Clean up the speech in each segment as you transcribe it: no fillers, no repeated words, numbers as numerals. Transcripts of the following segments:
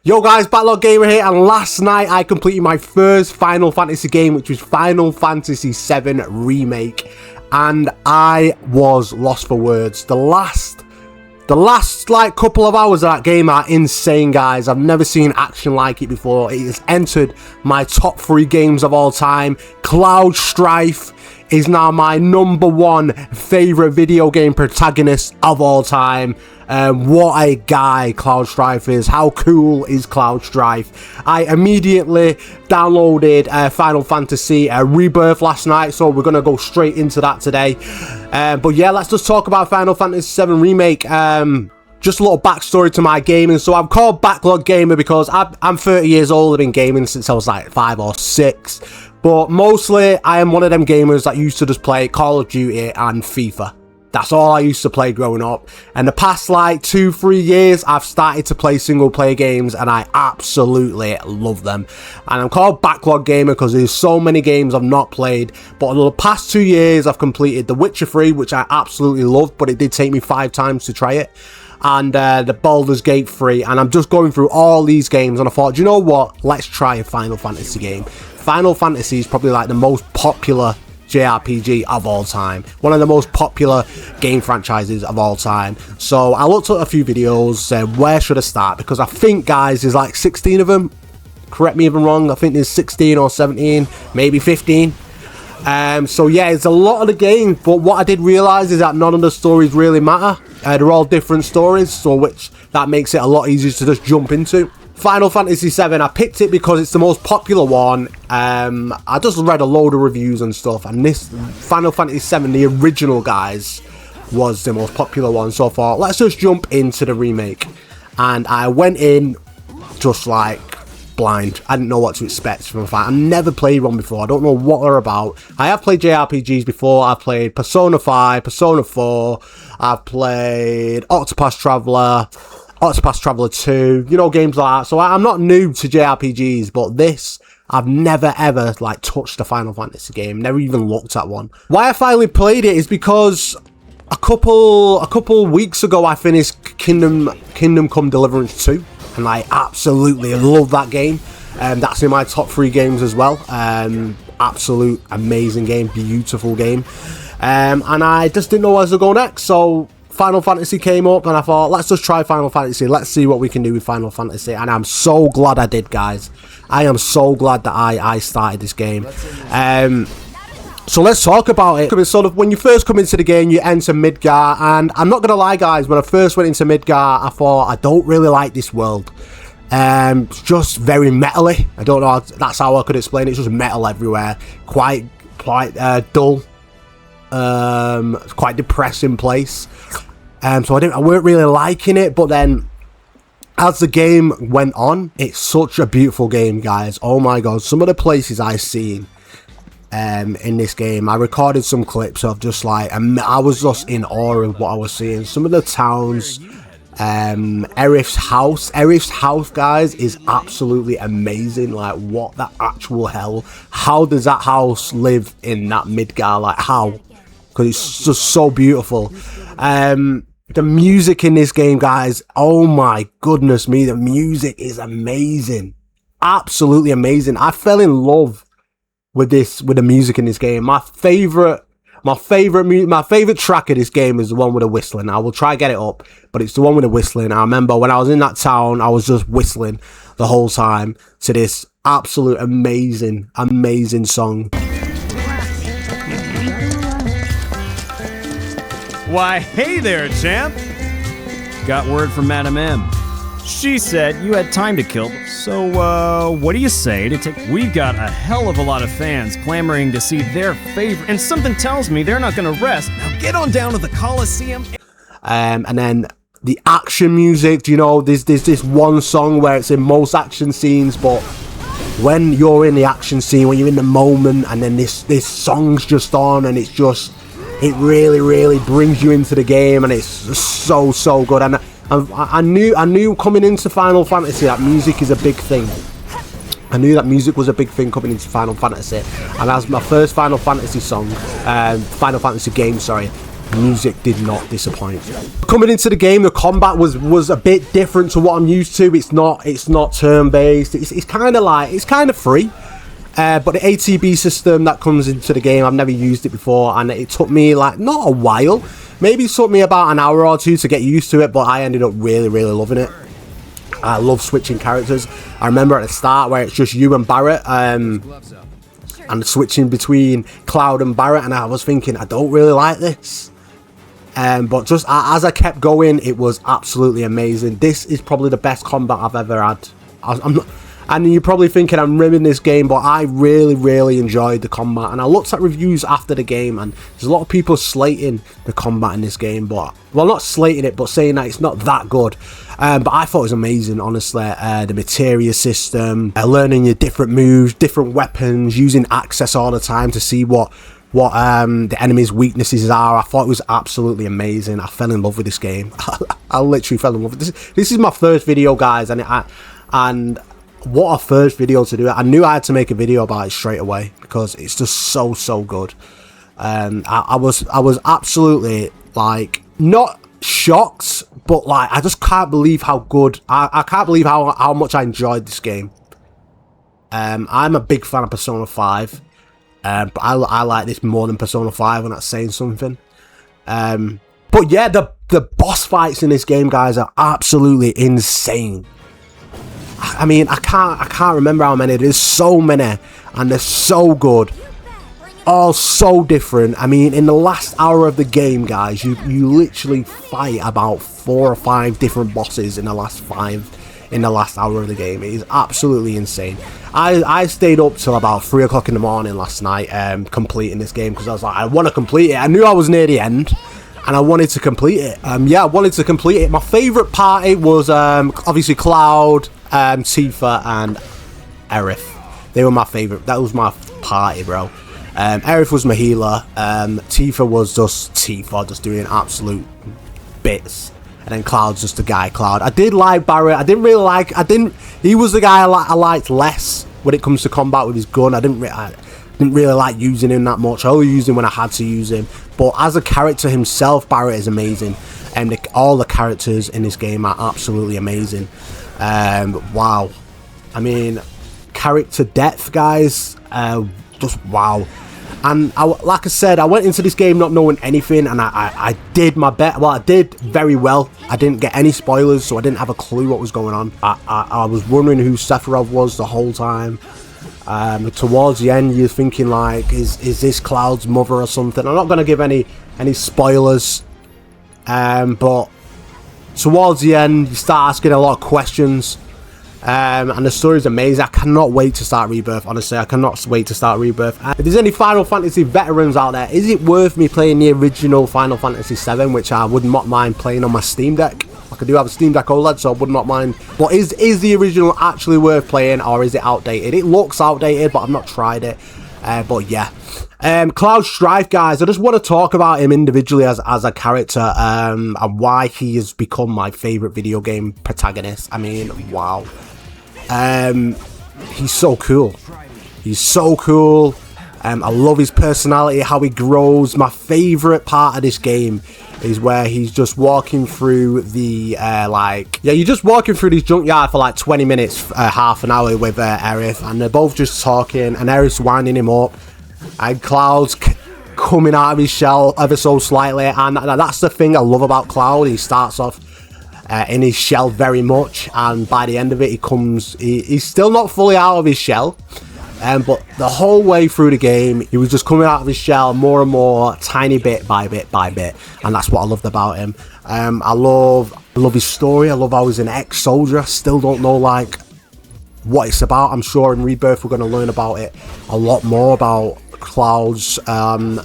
Yo guys, Backlog Gamer here, and last night I completed my first Final Fantasy game, which was Final Fantasy VII Remake, and I was lost for words. The last like couple of hours of that game are insane, guys. I've never seen action like it before. It has entered my top 3 games of all time. Cloud Strife is now my #1 favorite video game protagonist of all time. What a guy Cloud Strife is. How cool is Cloud Strife? I immediately downloaded Final Fantasy Rebirth last night, so we're going to go straight into that today. But yeah, let's just talk about Final Fantasy VII Remake. Just a little backstory to my gaming. So I'm called Backlog Gamer because I'm 30 years old. I've been gaming since I was like 5 or 6. But mostly, I am one of them gamers that used to just play Call of Duty and FIFA. That's all I used to play growing up. And the past like 2-3 years, I've started to play single player games, and I absolutely love them. And I'm called Backlog Gamer because there's so many games I've not played. But in the past 2 years, I've completed The Witcher 3, which I absolutely loved, but it did take me 5 times to try it. And the Baldur's Gate 3, and I'm just going through all these games, and I thought, do you know what? Let's try a Final Fantasy game. Final Fantasy is probably like the most popular JRPG of all time, one of the most popular game franchises of all time. So I looked at a few videos, said where should I start, because I think, guys, there's like 16 of them. Correct me if I'm wrong. I think there's 16 or 17, maybe 15. So yeah, it's a lot of the game, but what I did realize is that none of the stories really matter. They're all different stories, so that makes it a lot easier to just jump into. Final Fantasy VII, I picked it because it's the most popular one. I just read a load of reviews and stuff, and this Final Fantasy VII, the original, guys, was the most popular one. So I thought, let's just jump into the remake. And I went in just like blind. I didn't know what to expect from a fight. I've never played one before. I don't know what they're about. I have played JRPGs before. I've played Persona 5, Persona 4. I've played Octopath Traveler 2, you know, games like that. So I'm not new to JRPGs, but this, I've never ever like touched a Final Fantasy game, never even looked at one. Why I finally played it is because a couple weeks ago I finished Kingdom Come Deliverance 2, and I absolutely love that game. That's in my top 3 games as well. Absolute amazing game, beautiful game. And I just didn't know where to go next, so Final Fantasy came up, and I thought, let's just try Final Fantasy. Let's see what we can do with Final Fantasy. And I'm so glad I did, guys. I am so glad that I started this game. So let's talk about it. Sort of when you first come into the game, you enter Midgar, and I'm not gonna lie, guys, when I first went into Midgar, I thought, I don't really like this world. It's just very metal-y. I don't know, that's how I could explain it. It's just metal everywhere, quite dull. Quite depressing place. So I weren't really liking it, but then as the game went on, it's such a beautiful game, guys. Oh my god, some of the places I've seen in this game, I recorded some clips of just like, I was just in awe of what I was seeing. Some of the towns, Aerith's house, guys, is absolutely amazing. Like, what the actual hell? How does that house live in that Midgar? Like, how? Because it's just so beautiful. The music in this game, guys, oh my goodness me, the music is amazing. Absolutely amazing. I fell in love with the music in this game. My favorite track of this game is the one with the whistling. I will try to get it up, but it's the one with the whistling. I remember when I was in that town, I was just whistling the whole time to this absolute amazing song. Why, hey there, champ! Got word from Madam M. She said you had time to kill, so what do you say to take... We've got a hell of a lot of fans clamoring to see their favorite, and something tells me they're not gonna rest. Now get on down to the Coliseum. And then the action music, you know, there's this one song where it's in most action scenes, but when you're in the action scene, when you're in the moment, and then this song's just on, and it's just... It really brings you into the game, and it's so good. And I knew coming into Final Fantasy that music is a big thing. I knew that music was a big thing coming into Final Fantasy, and as my first Final Fantasy song, Final Fantasy game, sorry, music did not disappoint. Coming into the game, the combat was a bit different to what I'm used to. It's not turn-based. It's kind of free. But the ATB system that comes into the game, I've never used it before, and it took me like not a while. Maybe it took me about an hour or two to get used to it, but I ended up really, really loving it. I love switching characters. I remember at the start where it's just you and Barret, and switching between Cloud and Barret, and I was thinking, I don't really like this. But just as I kept going, it was absolutely amazing. This is probably the best combat I've ever had. I'm not, and you're probably thinking I'm rimming this game, but I really, really enjoyed the combat. And I looked at reviews after the game, and there's a lot of people slating the combat in this game, but, well, not slating it, but saying that it's not that good. But I thought it was amazing, honestly. The materia system, learning your different moves, different weapons, using access all the time to see what the enemy's weaknesses are. I thought it was absolutely amazing. I fell in love with this game. I literally fell in love with this. This is my first video, guys, and what a first video to do. I knew I had to make a video about it straight away because it's just so good. I was absolutely like not shocked, but like I just can't believe how good. I can't believe how much I enjoyed this game. I'm a big fan of Persona 5. But I like this more than Persona 5, and that's saying something. But yeah, the boss fights in this game, guys, are absolutely insane. I mean, I can't remember how many. There's so many, and they're so good. All so different. I mean, in the last hour of the game, guys, you literally fight about 4 or 5 different bosses in the last hour of the game. It is absolutely insane. I stayed up till about 3 o'clock in the morning last night completing this game because I was like, I want to complete it. I knew I was near the end and I wanted to complete it. Yeah, I wanted to complete it. My favourite party was obviously Cloud, Tifa and Aerith. They were my favourite. That was my party, bro. Aerith was my healer. Tifa was just Tifa, just doing absolute bits. And then Cloud's just a guy, Cloud. I did like Barret. He was the guy I liked less when it comes to combat with his gun. I didn't really like using him that much. I only used him when I had to use him. But as a character himself, Barret is amazing. And all the characters in this game are absolutely amazing. Wow. I mean, character depth, guys. Just wow. And like I said, I went into this game not knowing anything, and I did my best. Well, I did very well. I didn't get any spoilers, so I didn't have a clue what was going on. I was wondering who Sephiroth was the whole time. Towards the end, you're thinking like, is this Cloud's mother or something? I'm not going to give any spoilers, but towards the end, you start asking a lot of questions. And the story is amazing. I cannot wait to start Rebirth. Honestly, I cannot wait to start Rebirth. If there's any Final Fantasy veterans out there, is it worth me playing the original Final Fantasy VII, which I would not mind playing on my Steam Deck? Like, I do have a Steam Deck OLED, so I would not mind. But is the original actually worth playing, or is it outdated? It looks outdated, but I've not tried it. But yeah. Cloud Strife, guys, I just want to talk about him individually as a character, and why he has become my favourite video game protagonist. I mean, wow. He's so cool. He's so cool. I love his personality, how he grows. My favourite part of this game is where he's just walking through the, you're just walking through this junkyard for like 20 minutes, half an hour with Aerith, and they're both just talking, and Aerith's winding him up, and Cloud's coming out of his shell ever so slightly, and that's the thing I love about Cloud. He starts off in his shell very much, and by the end of it he's still not fully out of his shell, but the whole way through the game he was just coming out of his shell more and more, tiny bit by bit by bit, and that's what I loved about him. I love his story. I love how he's an ex-soldier. I still don't know like what it's about. I'm sure in Rebirth we're going to learn about it a lot more, about Cloud's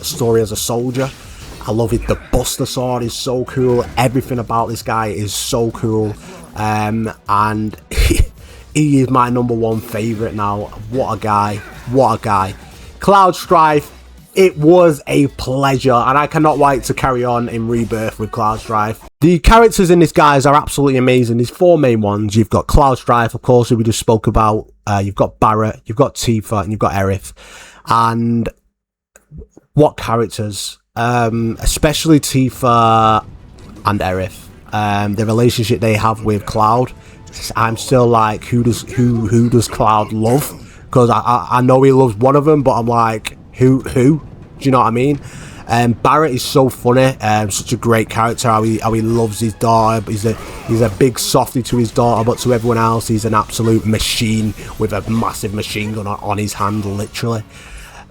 story as a soldier. I love it. The Buster Sword is so cool. Everything about this guy is so cool. And he is my #1 favourite now. What a guy. What a guy. Cloud Strife, it was a pleasure. And I cannot wait to carry on in Rebirth with Cloud Strife. The characters in this, guys, are absolutely amazing. There's 4 main ones. You've got Cloud Strife, of course, who we just spoke about. You've got Barret, you've got Tifa, and you've got Aerith. And what characters. especially Tifa and Aerith. The relationship they have with Cloud, I'm still like, who does Cloud love? Because I know he loves one of them, but I'm like, who? Do you know what I mean? Barrett is so funny, such a great character. How he loves his daughter. He's a big softie to his daughter, but to everyone else, he's an absolute machine with a massive machine gun on his hand, literally.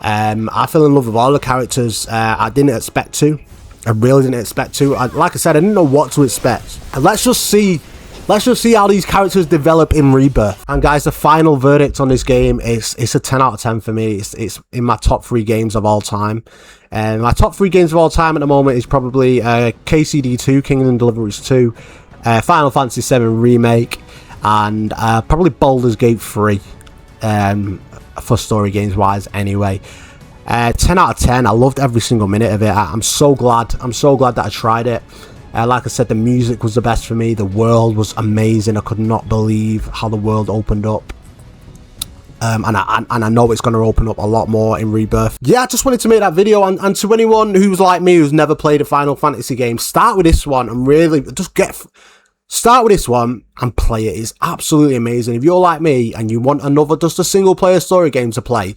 I fell in love with all the characters. I didn't expect to. I really didn't expect to. Like I said, I didn't know what to expect. And let's just see how these characters develop in Rebirth. And guys, the final verdict on this game is it's a 10 out of 10 for me. It's in my top 3 games of all time. And my top 3 games of all time at the moment is probably KCD 2, Kingdom Deliverance 2, Final Fantasy VII Remake, and probably Baldur's Gate 3 for story games wise anyway. 10 out of 10. I loved every single minute of it. I'm so glad that I tried it. Like I said, the music was the best for me. The world was amazing. I could not believe how the world opened up. And I know it's going to open up a lot more in Rebirth. Yeah, I just wanted to make that video. And to anyone who's like me, who's never played a Final Fantasy game, start with this one and really just start with this one and play it. It's absolutely amazing. If you're like me and you want just a single player story game to play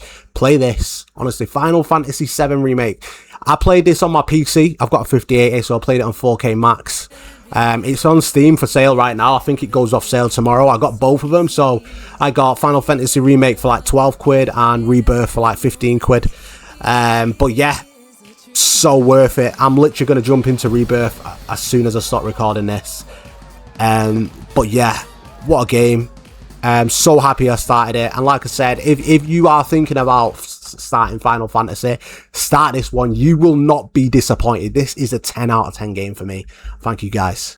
this. Honestly, Final Fantasy VII Remake. I played this on my PC. I've got a 5080, so I played it on 4K Max. It's on Steam for sale right now. I think it goes off sale tomorrow. I got both of them, so I got Final Fantasy Remake for like 12 quid and Rebirth for like 15 quid. But yeah, so worth it. I'm literally going to jump into Rebirth as soon as I start recording this. But yeah, what a game. I'm so happy I started it. And like I said, if you are thinking about starting Final Fantasy, start this one. You will not be disappointed. This is a 10 out of 10 game for me. Thank you guys.